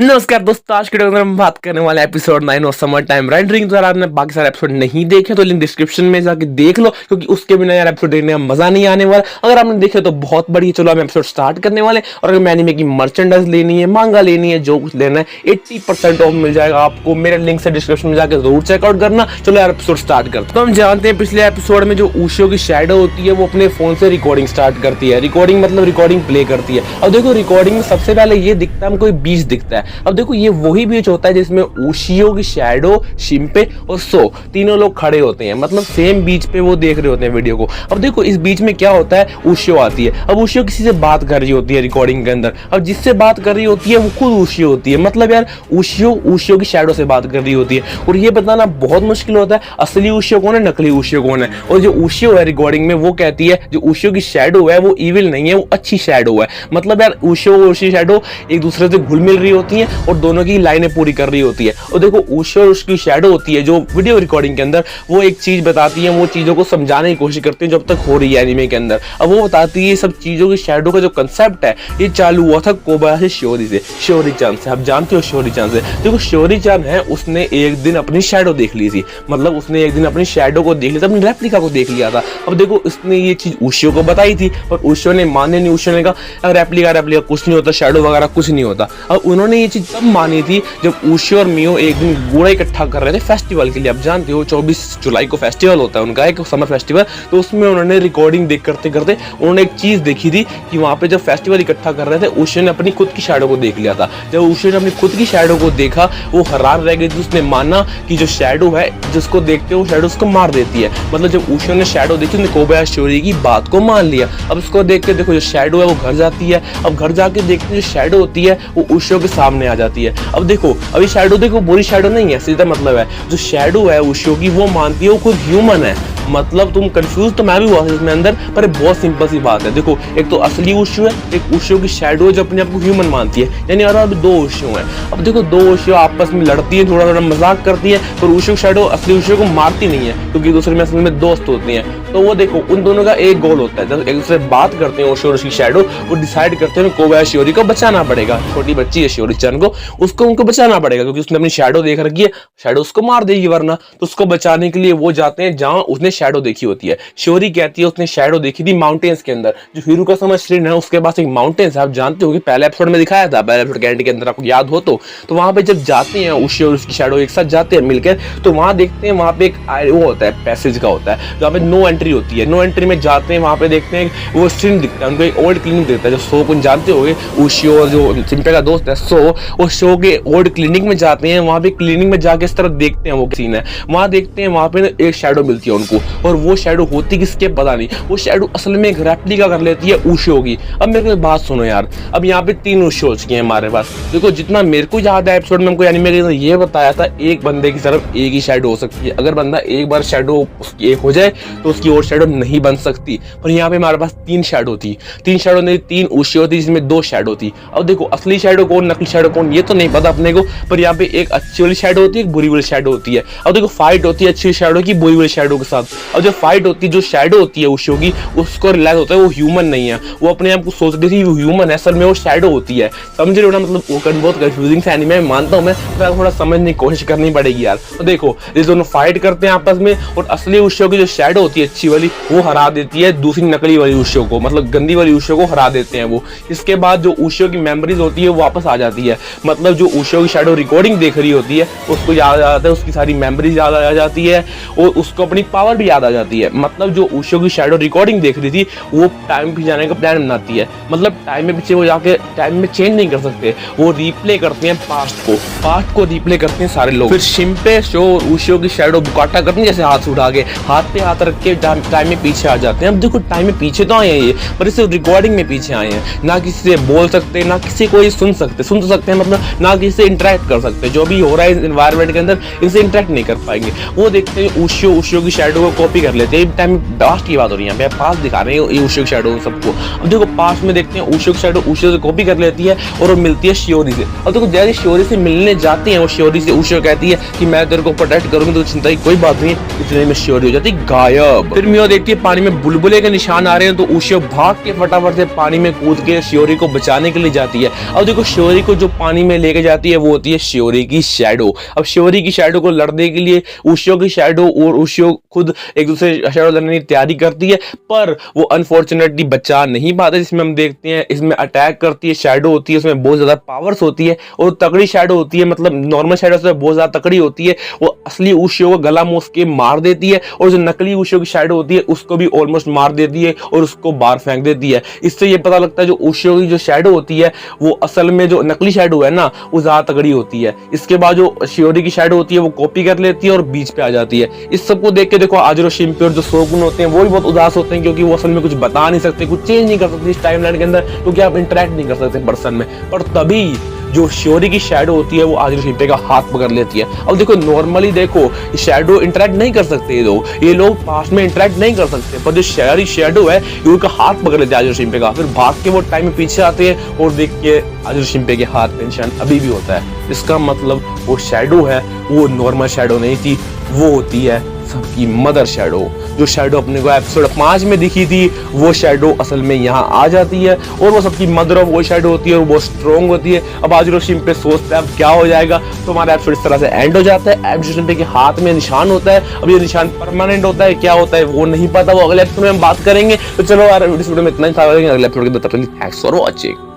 नमस्कार दोस्तों, आज के वीडियो में हम बात करने वाले एपिसोड 9 और समर टाइम रेंडरिंग। तो यार आपने बाकी सारे एपिसोड नहीं देखे तो लिंक डिस्क्रिप्शन में जाके देख लो, क्योंकि उसके बिना यार एपिसोड देखने में मजा नहीं आने वाला। अगर आपने देखे तो बहुत बढ़िया। चलो हम एपिसोड स्टार्ट करने वाले। और अगर एनीमे की मर्चेंडाइज लेनी है, मांगा लेनी है, जो कुछ लेना है 80% ऑफ मिल जाएगा आपको। मेरे लिंक से डिस्क्रिप्शन में जाकर जरूर चेकआउट करना। चलो यार एपिसोड स्टार्ट करते हैं। तो हम जानते हैं पिछले एपिसोड में जो ऊशियो की शैडो होती है वो अपने फोन से रिकॉर्डिंग स्टार्ट करती है। रिकॉर्डिंग मतलब रिकॉर्डिंग प्ले करती है। अब देखो रिकॉर्डिंग में सबसे पहले ये दिखता है हमको बीच दिखता है। अब देखो ये वही बीच होता है जिसमें ऊशियो की शैडो, शिंपे और सो तीनों लोग खड़े होते हैं। मतलब सेम बीच पे वो देख रहे होते हैं वीडियो को। अब देखो इस बीच में क्या होता है, ऊशियो आती है। अब ऊशियो किसी से बात कर रही होती है रिकॉर्डिंग के अंदर। अब जिससे बात कर रही होती है वो खुद ऊशियो होती है। मतलब यार ऊशियो की शैडो से बात कर रही होती है। और ये बताना बहुत मुश्किल होता है असली ऊशियो कौन है, नकली ऊशियो कौन है। और जो ऊशियो है रिकॉर्डिंग में वो कहती है जो ऊशियो की शैडो है वो इविल नहीं है, वो अच्छी शैडो है। मतलब यार ऊशियो और उसकी शैडो एक दूसरे से घुल मिल रही होती है और दोनों की लाइनें पूरी कर रही होती है। और देखो ऊशियो और उसकी शैडो होती है जो वीडियो रिकॉर्डिंग के अंदर वो एक चीज बताती है, वो चीजों को समझाने की कोशिश करती है जब तक हो रही है एनीमे के अंदर। अब वो बताती है सब चीजों की शैडो का जो कंसेप्ट है ये चालू हुआ था कोबायाशी शिओरी से, शिओरी-चान से। आप जानते हो शिओरी-चान से। देखो शिओरी-चान है, उसने एक दिन अपनी शैडो देख ली थी। मतलब उसने एक दिन अपनी शैडो को देख लिया था, अपनी रेप्लिका को देख लिया था। अब देखो उसने ये चीज ऊशियो को बताई थी पर ऊशियो ने माने नहीं। ऊशियो ने कहा रेप्लिका कुछ नहीं होता, शैडो वगैरह कुछ नहीं होता। अब उन्होंने ये चीज तब मानी थी जब ऊशियो और मियो एक दिन गुड़ा इकट्ठा कर रहे थे फेस्टिवल के लिए। आप जानते हो 24 जुलाई को फेस्टिवल होता है उनका, एक समर फेस्टिवल। तो उसमें उन्होंने रिकॉर्डिंग देख करते करते उन्होंने एक चीज देखी थी कि वहां पे जब फेस्टिवल इकट्ठा कर रहे थे ऊशियो ने अपनी खुद की शैडो को देख लिया था। जब ऊशियो ने अपनी खुद की शैडो को देखा वो हैरान रह गई थी। उसने माना कि जो शैडो है जिसको देखते हो शैडो उसको मार देती है। मतलब जब ऊशियो ने शैडो देखी उसने कोबायाशी शिओरी की बात को मान लिया। अब उसको देख के देखो जो शैडो है वो घर जाती है। अब घर जाके देखते जो शैडो होती है वो ऊशियो के सामने आ जाती है। अब देखो अभी शैडो देखो बुरी शैडो नहीं है, सीधा मतलब है जो शैडो है ऊशियो की वो मानती है वो खुद ह्यूमन है। मतलब तुम कंफ्यूज तो मैं भी हुआ इसमें अंदर, पर बहुत सिंपल सी बात है। देखो एक तो असली ऊशियो है, एक ऊशियो की शैडो है जो अपने आप को ह्यूमन मानती है। यानी और अब दो ऊशियो हैं। अब देखो दो ऊशियो आपस में लड़ती है, थोड़ा थोड़ा मजाक करती है, पर ऊशियो की शैडो असली ऊशियो को मारती नहीं है क्योंकि दूसरे में असल में दोस्त होती हैं। तो वो देखो उन दोनों का एक गोल होता है। जब एक दूसरे बात करते हैं ऊशियो और उसकी शैडो, वो डिसाइड करते हैं कोबायाशी शिओरी को बचाना पड़ेगा। छोटी बच्ची है शिओरी-चान को, उसको उनको बचाना पड़ेगा क्योंकि उसने अपनी शैडो देख रखी है, शैडो उसको मार देगी वरना। तो उसको बचाने के लिए वो जाते हैं जहां उसने शैडो देखी होती है। शिओरी कहती है उसने शैडो देखी थी माउंटेन्स के अंदर। जो हिरुकासामा श्रिन है उसके पास एक माउंटेन्स है। आप जानते हो कि पहले एपिसोड में दिखाया था, पहले एपिसोड के एंड के अंदर आपको याद हो तो वहां पे जब जाते हैं ऊशियो और उसकी शैडो एक साथ जाते हैं मिलकर, तो वहां देखते हैं वहां पे एक वो होता है पैसेज का होता है जहाँ पे नो एंट्री होती है। नो एंट्री में जाते हैं, वहां पे देखते हैं वो श्रिन दिखता है, उनको एक ओल्ड क्लिनिक दिखता है। जो सो को जानते हो ऊशियो और जो शिंपे का दोस्त है सो, वो शो के ओल्ड क्लिनिक में जाते हैं। वहां पे क्लिनिक में जाके इस तरफ देखते हैं वो सीन है। वहां देखते हैं वहां पे एक शैडो मिलती है उनको, और वो शैडो होती किसके पता नहीं। वो शैडो असल में एक रेप्लिका कर लेती है ऊशियो की। अब मेरे को एक बात सुनो यार, अब यहाँ पे 3 ऊशियो हो चुके हैं हमारे पास। देखो जितना मेरे को याद है एपिसोड में हमको एनीमे के अंदर ये बताया था एक बंदे की तरफ एक ही शैडो हो सकती है। अगर बंदा एक बार शैडो उसकी एक हो जाए तो उसकी और शैडो नहीं बन सकती। पर यहाँ पे हमारे पास 3 शैडो थी। 3 शैडो नहीं 3 ऊशियो थी जिसमें 2 शैडो थी। अब देखो असली शैडो कौन नकली शैडो कौन ये तो नहीं पता अपने को, पर यहाँ पे एक अच्छी वाली शैडो होती है, एक बुरी वाली शैडो होती है। अब देखो फाइट होती है अच्छी शैडो की बुरी वाली शैडो के साथ। अब जो फाइट होती है जो शैडो होती है ऊशियो की, उसको रियलाइज होता है वो ह्यूमन नहीं है। वो अपने आप को सोचती थी वो ह्यूमन है, असल में वो शैडो होती है। समझ रहे हो ना? मतलब वो बहुत कंफ्यूजिंग सा एनीमे मानता हूं मैं, थोड़ा समझने की कोशिश करनी पड़ेगी यार। तो देखो ये दोनों फाइट करते हैं आपस में, और असली ऊशियो की जो शैडो होती है अच्छी वाली वो हरा देती है दूसरी नकली वाली ऊशियो को। मतलब गंदी वाली ऊशियो को हरा देते हैं वो। इसके बाद जो ऊशियो की मेमोरीज होती है वो वापस आ जाती है। मतलब जो ऊशियो की शैडो रिकॉर्डिंग देख रही होती है उसको याद आ जाता है, उसकी सारी मेमोरीज याद आ जाती है और उसको अपनी पावर भी याद आ जाती है। मतलब जो ऊशियो की शैडो रिकॉर्डिंग देख रही थी वो टाइम पे जाने का प्लान बनाती है। मतलब टाइम में पीछे वो जाके टाइम में चेंज नहीं कर सकते, वो रिप्ले करते हैं पास्ट को रिप्ले करते हैं सारे लोग। फिर शिंपे शो और ऊशियो की शैडो बुकाटा करते हैं, जैसे हाथ उठा के हाथ पे हाथ रख के टाइम में पीछे आ जाते हैं। अब देखो टाइम में पीछे तो आए हैं ये, पर इसे रिकॉर्डिंग में पीछे आए हैं। ना किसी से बोल सकते, ना किसी को सुन तो सकते हैं, मतलब ना किसी से इंटरेक्ट कर सकते। जो भी हो रहा है एनवायरमेंट के अंदर इनसे इंटरेक्ट नहीं कर पाएंगे। वो देखते हैं ऊशियो की शैडो को कॉपी कर लेते हैं। टाइम पास्ट की बात हो रही है, पास दिखा रहे हैं ऊशियो की शैडो सबको। अब देखो पास्ट में देखते हैं ऊशियो की शैडो ऊशियो से कॉपी कर लेती है और वो मिलती है शिओरी से। अब देखो जैसे शिओरी से मिलने जाते हैं वो शिओरी से ऊशियो कहती है कि मैं तेरे को प्रोटेक्ट करूंगी तो चिंता की कोई बात नहीं। इतने में शिओरी हो जाती गायब। फिर मियो देखती है पानी में बुलबुले के निशान आ रहे हैं, तो उशियो भाग के फटाफट से पानी में कूद के शियोरी को बचाने के लिए जाती है। अब देखो शियोरी को जो पानी में लेके जाती है वो होती है शियोरी की शैडो। अब शियोरी की शैडो को लड़ने के लिए उशियो की शैडो और उशियो खुद एक दूसरे शैडो लड़ने की तैयारी करती है, पर वो अनफॉर्चुनेटली बचा नहीं पाते। जिसमें हम देखते हैं इसमें अटैक करती है शैडो होती है, उसमें बहुत ज्यादा पावर्स होती है और तगड़ी शैडो होती है, मतलब नॉर्मल शैडो से बहुत ज्यादा तगड़ी होती है। वो असली उशियो को गला मोस के मार देती है और जो नकली उशियो की शैडो होती है उसको भी ऑलमोस्ट मार देती है और उसको बाहर फेंक देती है। इससे ये पता लगता है जो उशियो की जो शैडो होती है वो असल में जो नकली शैडो है ना वो ज्यादा तगड़ी होती है। इसके बाद जो शियोरी की शैडो होती है वो कॉपी कर लेती है और बीच पे आ जाती है। इस सबको देख के देखो आजरो शिंपे और जो शोगुन होते हैं वो भी बहुत उदास होते हैं, क्योंकि वो असल में कुछ बता नहीं सकते, कुछ चेंज नहीं कर सकते इस टाइमलाइन के अंदर, क्योंकि आप इंटरेक्ट नहीं कर सकते पर्सन में। पर तभी जो शियोरी की शैडो होती है वो आजरो शिंपे का हाथ पकड़ लेती है। अब देखो नॉर्मली देखो शैडो इंटरेक्ट नहीं कर सकते ये लोग पास में इंटरेक्ट नहीं कर सकते, पर जो शियोरी शैडो है ये उनका हाथ पकड़ लेते हैं आजरो शिंपे का। फिर भाग के वो टाइम में पीछे आते हैं और देख के आजरो शिंपे के हाथ में निशान अभी भी होता है। इसका मतलब वो शैडो है वो नॉर्मल शैडो नहीं थी, वो होती है सबकी मदर शैडो। जो शैडो अपने को एपिसोड 5 में दिखी थी वो शैडो असल में यहाँ आ जाती है और वो सबकी मदर ऑफ वो शैडो होती है और वो स्ट्रॉन्ग होती है। अब आजरो शिंपे सोचता है अब क्या हो जाएगा, तो हमारा एपिसोड इस तरह से एंड हो जाता है। आजरो शिंपे के हाथ में निशान होता है, अब ये निशान परमानेंट होता है क्या होता है वो नहीं पता, वो अगले एपिसोड में हम बात करेंगे। तो चलो यार इस वीडियो में इतना ही था, अगले एपिसोड के अंदर। Thanks for watching.